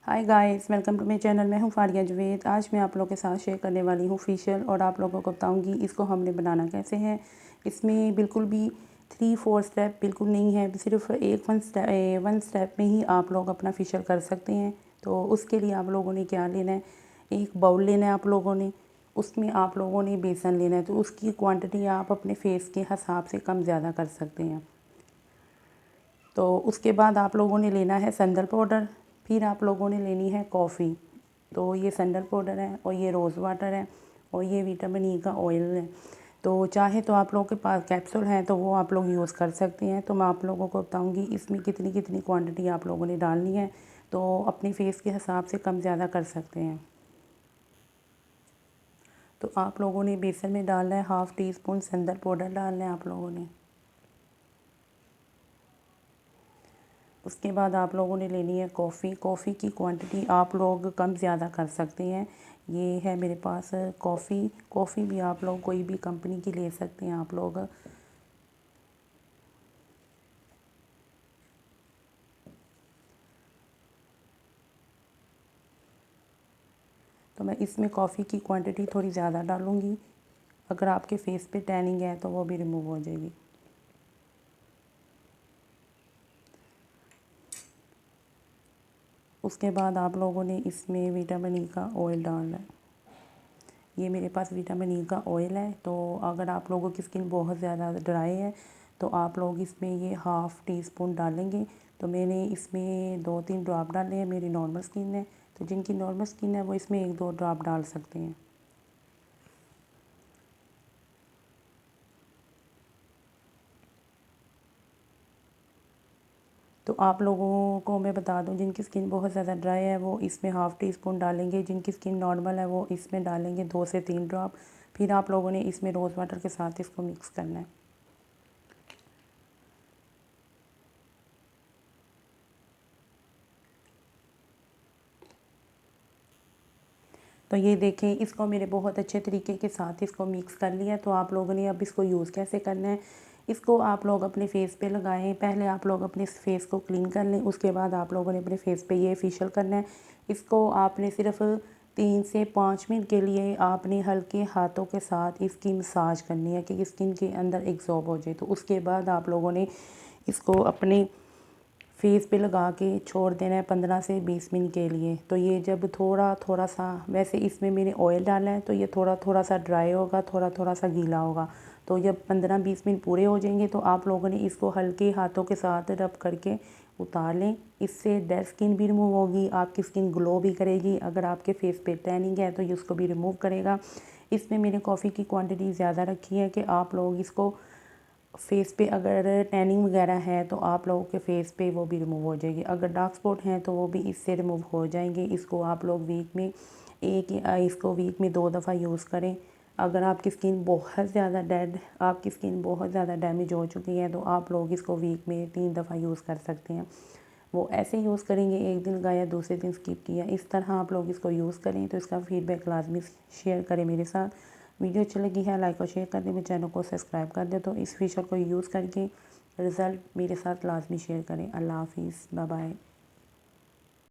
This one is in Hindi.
Hi guys, welcome to my channel. मैं हूं फारिया जवेद। आज मैं आप लोगों के साथ शेयर करने वाली हूं फेशियल और आप लोगों को बताऊंगी इसको हमने बनाना कैसे है। इसमें बिल्कुल भी 3-4 स्टेप बिल्कुल नहीं है, सिर्फ वन स्टेप में ही आप लोग अपना फेशियल कर सकते हैं। तो उसके लिए आप लोगों ने क्या लेना है, एक बाउल लेना है आप लोगों ने, उसमें आप लोगों ने बेसन लेना है। तो उसकी क्वान्टिटी आप अपने फेस के हिसाब से कम ज़्यादा कर सकते हैं। तो उसके बाद आप लोगों ने लेना है सैंडल पाउडर, फिर आप लोगों ने लेनी है कॉफ़ी। तो ये सैंडल पाउडर है और ये रोज़ वाटर है और ये विटामिन ई का ऑयल है। तो चाहे तो आप लोगों के पास कैप्सूल हैं तो वो आप लोग यूज़ कर सकते हैं। तो मैं आप लोगों को बताऊंगी इसमें कितनी कितनी क्वांटिटी आप लोगों ने डालनी है। तो अपनी फेस के हिसाब से कम ज़्यादा कर सकते हैं। तो आप लोगों ने बेसन में डालना है 1/2 टीस्पून सैंडल पाउडर डालना है आप लोगों ने। उसके बाद आप लोगों ने लेनी है कॉफ़ी। कॉफ़ी की क्वांटिटी आप लोग कम ज़्यादा कर सकते हैं। ये है मेरे पास कॉफ़ी। कॉफ़ी भी आप लोग कोई भी कंपनी की ले सकते हैं आप लोग। तो मैं इसमें कॉफ़ी की क्वांटिटी थोड़ी ज़्यादा डालूँगी। अगर आपके फेस पे टैनिंग है तो वो भी रिमूव हो जाएगी। उसके बाद आप लोगों ने इसमें विटामिन ई का ऑयल डालना है। ये मेरे पास विटामिन ई का ऑयल है। तो अगर आप लोगों की स्किन बहुत ज़्यादा ड्राई है तो आप लोग इसमें ये 1/2 टीस्पून डालेंगे। तो मैंने इसमें 2-3 ड्रॉप डाले हैं। मेरी नॉर्मल स्किन है, तो जिनकी नॉर्मल स्किन है वो इसमें 1-2 ड्रॉप डाल सकते हैं। तो आप लोगों को मैं बता दूं, जिनकी स्किन बहुत ज़्यादा ड्राई है वो इसमें 1/2 टीस्पून डालेंगे। जिनकी स्किन नॉर्मल है वो इसमें डालेंगे 2 से 3 ड्रॉप। फिर आप लोगों ने इसमें रोज़ वाटर के साथ इसको मिक्स करना है। तो ये देखें, इसको मेरे बहुत अच्छे तरीके के साथ इसको मिक्स कर लिया। तो आप लोगों ने अब इसको यूज़ कैसे करना है, इसको आप लोग अपने फेस पे लगाएं। पहले आप लोग अपने फेस को क्लीन कर लें, उसके बाद आप लोगों ने अपने फेस पे ये फेशियल करना है। इसको आपने सिर्फ 3 से 5 मिनट के लिए आपने हल्के हाथों के साथ इसकी मसाज करनी है कि स्किन के अंदर एब्जॉर्ब हो जाए। तो उसके बाद आप लोगों ने इसको अपने फेस पे लगा के छोड़ देना है 15 से 20 मिनट के लिए। तो ये जब थोड़ा थोड़ा सा, वैसे इसमें मैंने ऑयल डाला है तो ये थोड़ा थोड़ा सा ड्राई होगा, थोड़ा थोड़ा सा गीला होगा। तो जब 15-20 मिनट पूरे हो जाएंगे तो आप लोगों ने इसको हल्के हाथों के साथ रब करके उतार लें। इससे डेड स्किन भी रिमूव होगी, आपकी स्किन ग्लो भी करेगी। अगर आपके फेस पे टैनिंग है तो ये उसको भी रिमूव करेगा। इसमें मैंने कॉफ़ी की क्वांटिटी ज़्यादा रखी है कि आप लोग इसको फेस पे, अगर टैनिंग वगैरह है तो आप लोगों के फेस पे वो भी रिमूव हो जाएगी। अगर डार्क स्पॉट हैं तो वो भी इससे रिमूव हो जाएंगे। इसको आप लोग इसको वीक में 2 दफ़ा यूज़ करें। अगर आपकी स्किन बहुत ज़्यादा आपकी स्किन बहुत ज़्यादा डैमेज हो चुकी है तो आप लोग इसको वीक में 3 दफ़ा यूज़ कर सकते हैं। वो ऐसे यूज़ करेंगे, एक दिन लगाया दूसरे दिन स्किप किया, इस तरह आप लोग इसको यूज़ करें। तो इसका फीडबैक लाजमी शेयर करें मेरे साथ। वीडियो अच्छी लगी है लाइक और शेयर कर दें, मेरे चैनल को सब्सक्राइब कर दें। तो इस फीचर को यूज़ करके रिज़ल्ट मेरे साथ लाजमी शेयर करें। अल्लाह हाफिज़, बाय बाय।